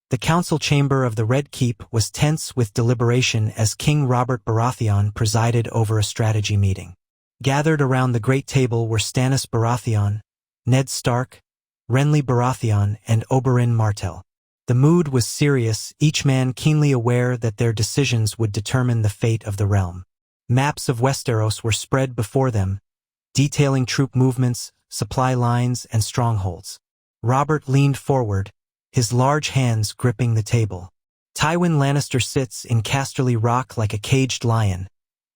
The council chamber of the Red Keep was tense with deliberation as King Robert Baratheon presided over a strategy meeting. Gathered around the great table were Stannis Baratheon, Ned Stark, Renly Baratheon, and Oberyn Martell. The mood was serious, each man keenly aware that their decisions would determine the fate of the realm. Maps of Westeros were spread before them, detailing troop movements, supply lines, and strongholds. Robert leaned forward, his large hands gripping the table. Tywin Lannister sits in Casterly Rock like a caged lion.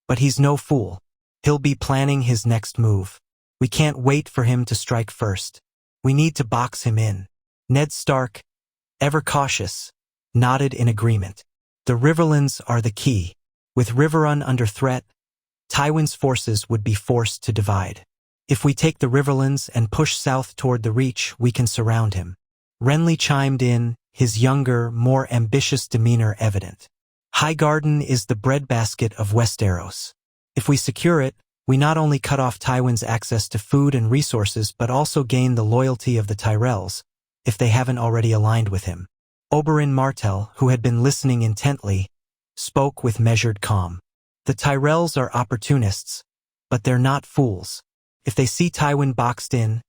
But he's no fool. He'll be planning his next move. We can't wait for him to strike first. We need to box him in. Ned Stark, ever cautious, nodded in agreement. The Riverlands are the key. With Riverrun under threat, Tywin's forces would be forced to divide. If we take the Riverlands and push south toward the Reach, we can surround him. Renly chimed in, his younger, more ambitious demeanor evident. Highgarden is the breadbasket of Westeros. If we secure it, we not only cut off Tywin's access to food and resources but also gain the loyalty of the Tyrells, if they haven't already aligned with him. Oberyn Martell, who had been listening intently, spoke with measured calm. The Tyrells are opportunists, but they're not fools. If they see Tywin boxed in,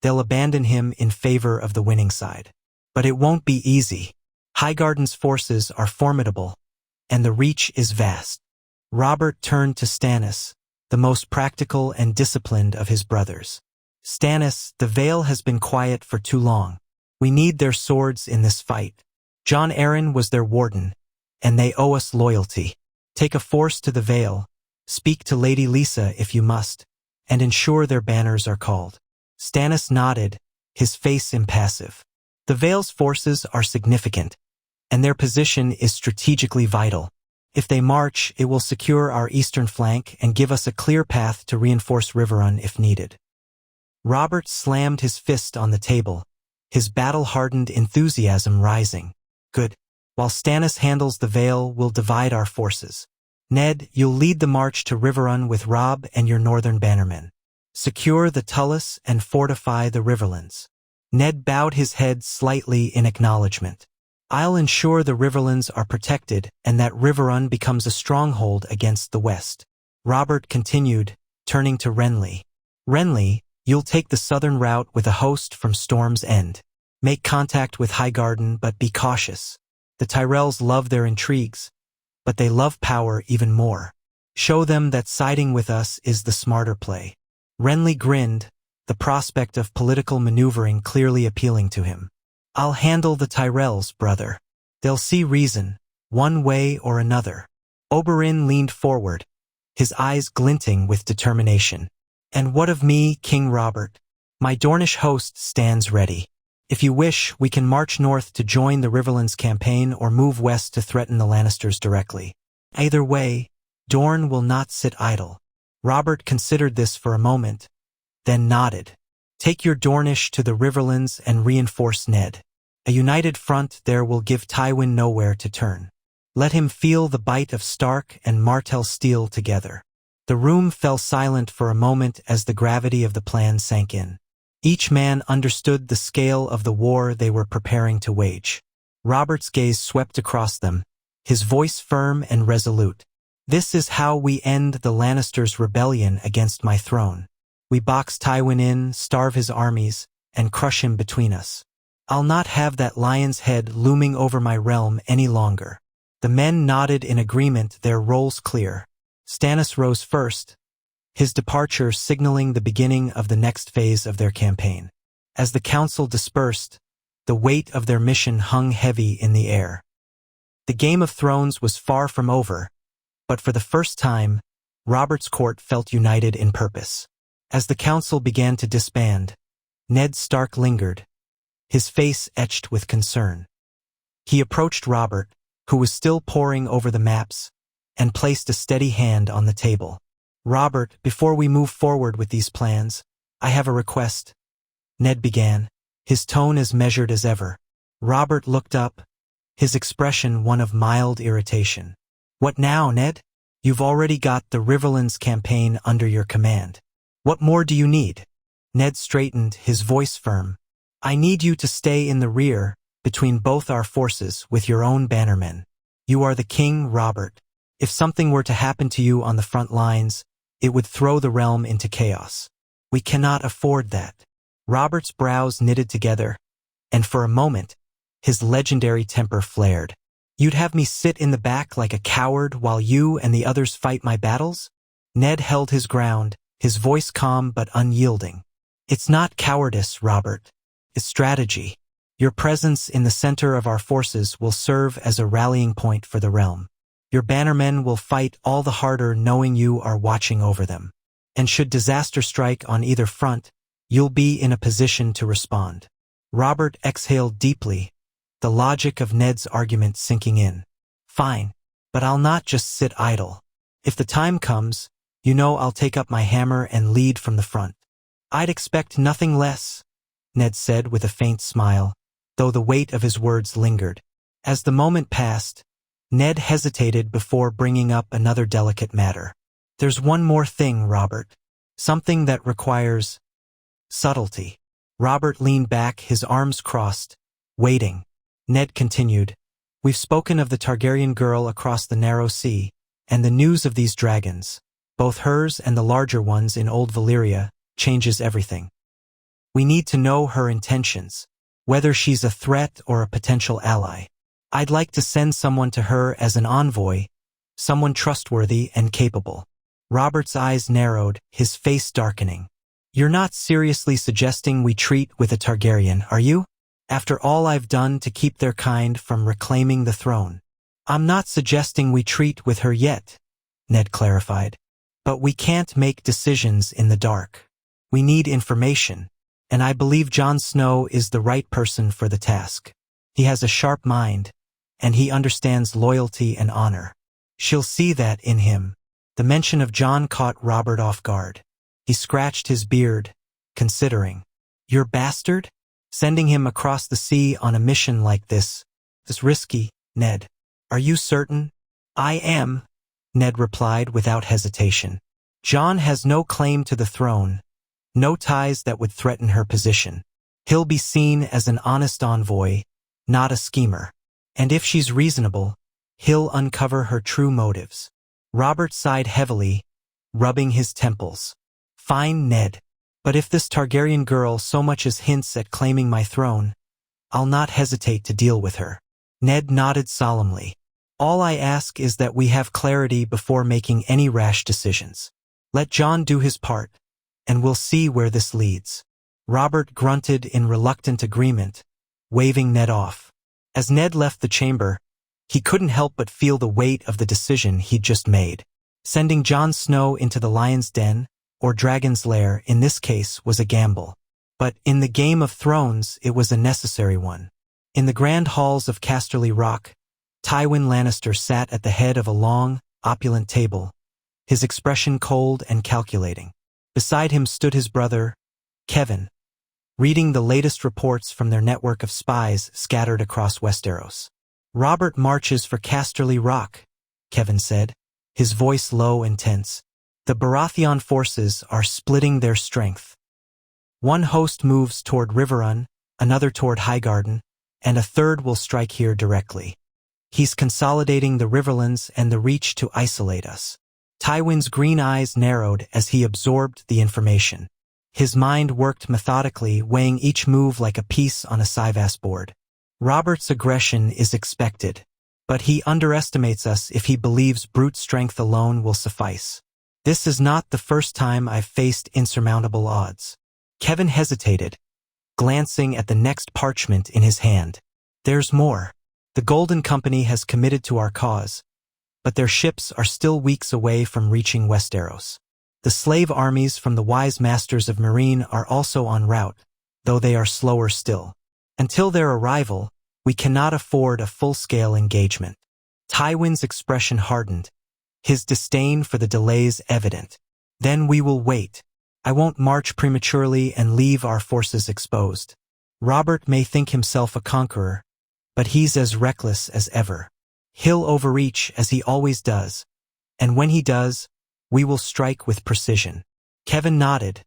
they'll abandon him in favor of the winning side. But it won't be easy. Highgarden's forces are formidable, and the Reach is vast. Robert turned to Stannis, the most practical and disciplined of his brothers. Stannis, the Vale has been quiet for too long. We need their swords in this fight. Jon Arryn was their warden, and they owe us loyalty. Take a force to the Vale, speak to Lady Lisa if you must, and ensure their banners are called. Stannis nodded, his face impassive. The Vale's forces are significant, and their position is strategically vital. If they march, it will secure our eastern flank and give us a clear path to reinforce Riverrun if needed. Robert slammed his fist on the table, his battle-hardened enthusiasm rising. Good. While Stannis handles the Vale, we'll divide our forces. Ned, you'll lead the march to Riverrun with Robb and your northern bannermen. Secure the Tullis and fortify the Riverlands. Ned bowed his head slightly in acknowledgement. I'll ensure the Riverlands are protected and that Riverrun becomes a stronghold against the west. Robert continued, turning to Renly. Renly, you'll take the southern route with a host from Storm's End. Make contact with Highgarden, but be cautious. The Tyrells love their intrigues, but they love power even more. Show them that siding with us is the smarter play. Renly grinned, the prospect of political maneuvering clearly appealing to him. I'll handle the Tyrells, brother. They'll see reason, one way or another. Oberyn leaned forward, his eyes glinting with determination. And what of me, King Robert? My Dornish host stands ready. If you wish, we can march north to join the Riverlands campaign or move west to threaten the Lannisters directly. Either way, Dorne will not sit idle. Robert considered this for a moment, then nodded. Take your Dornish to the Riverlands and reinforce Ned. A united front there will give Tywin nowhere to turn. Let him feel the bite of Stark and Martell steel together. The room fell silent for a moment as the gravity of the plan sank in. Each man understood the scale of the war they were preparing to wage. Robert's gaze swept across them, his voice firm and resolute. This is how we end the Lannisters' rebellion against my throne. We box Tywin in, starve his armies, and crush him between us. I'll not have that lion's head looming over my realm any longer. The men nodded in agreement, their roles clear. Stannis rose first, his departure signaling the beginning of the next phase of their campaign. As the council dispersed, the weight of their mission hung heavy in the air. The Game of Thrones was far from over, but for the first time, Robert's court felt united in purpose. As the council began to disband, Ned Stark lingered, his face etched with concern. He approached Robert, who was still poring over the maps, and placed a steady hand on the table. Robert, before we move forward with these plans, I have a request. Ned began, his tone as measured as ever. Robert looked up, his expression one of mild irritation. What now, Ned? You've already got the Riverlands campaign under your command. What more do you need? Ned straightened, his voice firm. I need you to stay in the rear, between both our forces with your own bannermen. You are the king, Robert. If something were to happen to you on the front lines, it would throw the realm into chaos. We cannot afford that." Robert's brows knitted together, and for a moment, his legendary temper flared. "You'd have me sit in the back like a coward while you and the others fight my battles?" Ned held his ground, his voice calm but unyielding. "It's not cowardice, Robert. It's strategy. Your presence in the center of our forces will serve as a rallying point for the realm. Your bannermen will fight all the harder knowing you are watching over them. And should disaster strike on either front, you'll be in a position to respond." Robert exhaled deeply, the logic of Ned's argument sinking in. "Fine, but I'll not just sit idle. If the time comes, you know I'll take up my hammer and lead from the front." "I'd expect nothing less," Ned said with a faint smile, though the weight of his words lingered. As the moment passed, Ned hesitated before bringing up another delicate matter. "There's one more thing, Robert. Something that requires subtlety." Robert leaned back, his arms crossed, waiting. Ned continued, "We've spoken of the Targaryen girl across the narrow sea, and the news of these dragons, both hers and the larger ones in Old Valyria, changes everything. We need to know her intentions, whether she's a threat or a potential ally. I'd like to send someone to her as an envoy, someone trustworthy and capable." Robert's eyes narrowed, his face darkening. "You're not seriously suggesting we treat with a Targaryen, are you? After all I've done to keep their kind from reclaiming the throne." "I'm not suggesting we treat with her yet," Ned clarified. "But we can't make decisions in the dark. We need information, and I believe Jon Snow is the right person for the task. He has a sharp mind, and he understands loyalty and honor. She'll see that in him." The mention of Jon caught Robert off guard. He scratched his beard, considering. "Your bastard? Sending him across the sea on a mission like this is risky, Ned. Are you certain?" "I am," Ned replied without hesitation. "Jon has no claim to the throne, no ties that would threaten her position. He'll be seen as an honest envoy, not a schemer. And if she's reasonable, he'll uncover her true motives." Robert sighed heavily, rubbing his temples. "Fine, Ned. But if this Targaryen girl so much as hints at claiming my throne, I'll not hesitate to deal with her." Ned nodded solemnly. "All I ask is that we have clarity before making any rash decisions. Let Jon do his part, and we'll see where this leads." Robert grunted in reluctant agreement, waving Ned off. As Ned left the chamber, he couldn't help but feel the weight of the decision he'd just made. Sending Jon Snow into the lion's den, or dragon's lair in this case, was a gamble. But in the Game of Thrones, it was a necessary one. In the grand halls of Casterly Rock, Tywin Lannister sat at the head of a long, opulent table, his expression cold and calculating. Beside him stood his brother, Kevin, reading the latest reports from their network of spies scattered across Westeros. "Robert marches for Casterly Rock," Kevin said, his voice low and tense. "The Baratheon forces are splitting their strength. One host moves toward Riverrun, another toward Highgarden, and a third will strike here directly. He's consolidating the Riverlands and the Reach to isolate us." Tywin's green eyes narrowed as he absorbed the information. His mind worked methodically, weighing each move like a piece on a Cyvasse board. "Robert's aggression is expected, but he underestimates us if he believes brute strength alone will suffice. This is not the first time I've faced insurmountable odds." Kevin hesitated, glancing at the next parchment in his hand. "There's more. The Golden Company has committed to our cause, but their ships are still weeks away from reaching Westeros. The slave armies from the wise masters of Meereen are also en route, though they are slower still. Until their arrival, we cannot afford a full-scale engagement." Tywin's expression hardened, his disdain for the delays evident. "Then we will wait. I won't march prematurely and leave our forces exposed. Robert may think himself a conqueror, but he's as reckless as ever. He'll overreach as he always does, and when he does, we will strike with precision." Kevin nodded,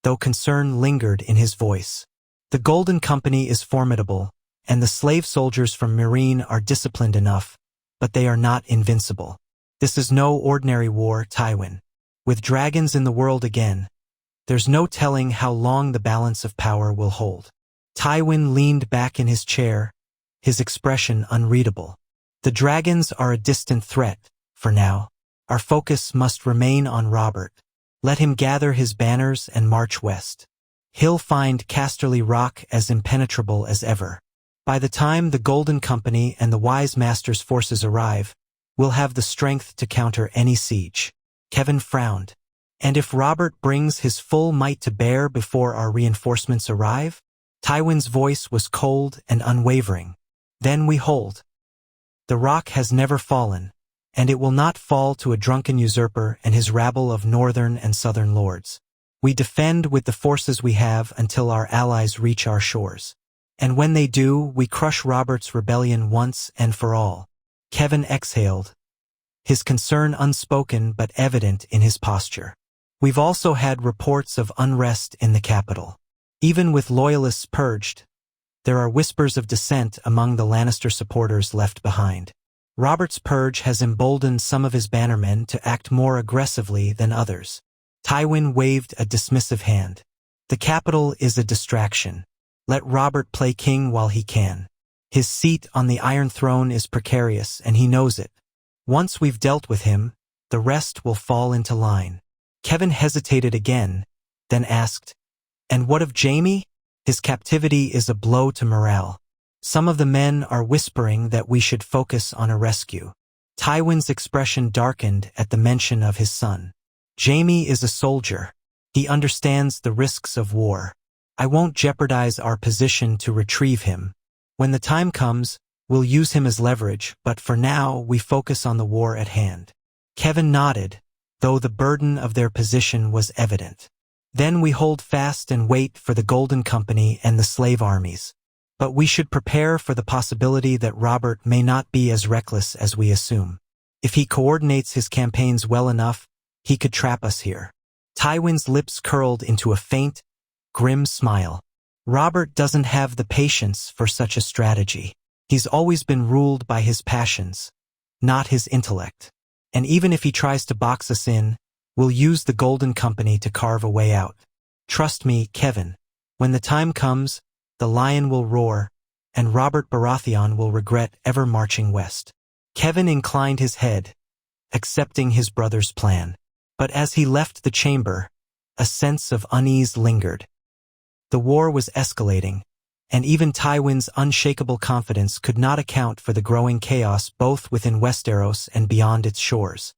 though concern lingered in his voice. "The Golden Company is formidable, and the slave soldiers from Meereen are disciplined enough, but they are not invincible. This is no ordinary war, Tywin. With dragons in the world again, there's no telling how long the balance of power will hold. Tywin leaned back in his chair, his expression unreadable. The dragons are a distant threat, for now. Our focus must remain on Robert. Let him gather his banners and march west. He'll find Casterly Rock as impenetrable as ever. By the time the Golden Company and the Wise Master's forces arrive, we'll have the strength to counter any siege. Kevin frowned. And if Robert brings his full might to bear before our reinforcements arrive? Tywin's voice was cold and unwavering. Then we hold. The rock has never fallen, and it will not fall to a drunken usurper and his rabble of northern and southern lords. We defend with the forces we have until our allies reach our shores. And when they do, we crush Robert's rebellion once and for all. Kevin exhaled, his concern unspoken but evident in his posture. We've also had reports of unrest in the capital. Even with loyalists purged, there are whispers of dissent among the Lannister supporters left behind. Robert's purge has emboldened some of his bannermen to act more aggressively than others. Tywin waved a dismissive hand. The capital is a distraction. Let Robert play king while he can. His seat on the Iron Throne is precarious, and he knows it. Once we've dealt with him, the rest will fall into line. Kevin hesitated again, then asked, "And what of Jaime? His captivity is a blow to morale. Some of the men are whispering that we should focus on a rescue." Tywin's expression darkened at the mention of his son. "Jaime is a soldier. He understands the risks of war. I won't jeopardize our position to retrieve him. When the time comes, we'll use him as leverage, but for now we focus on the war at hand." Kevin nodded, though the burden of their position was evident. "Then we hold fast and wait for the Golden Company and the slave armies. But we should prepare for the possibility that Robert may not be as reckless as we assume. If he coordinates his campaigns well enough, he could trap us here." Tywin's lips curled into a faint, grim smile. Robert doesn't have the patience for such a strategy. He's always been ruled by his passions, not his intellect. And even if he tries to box us in, we'll use the Golden Company to carve a way out. Trust me, Kevin. When the time comes, the lion will roar, and Robert Baratheon will regret ever marching west. Kevin inclined his head, accepting his brother's plan. But as he left the chamber, a sense of unease lingered. The war was escalating, and even Tywin's unshakable confidence could not account for the growing chaos both within Westeros and beyond its shores.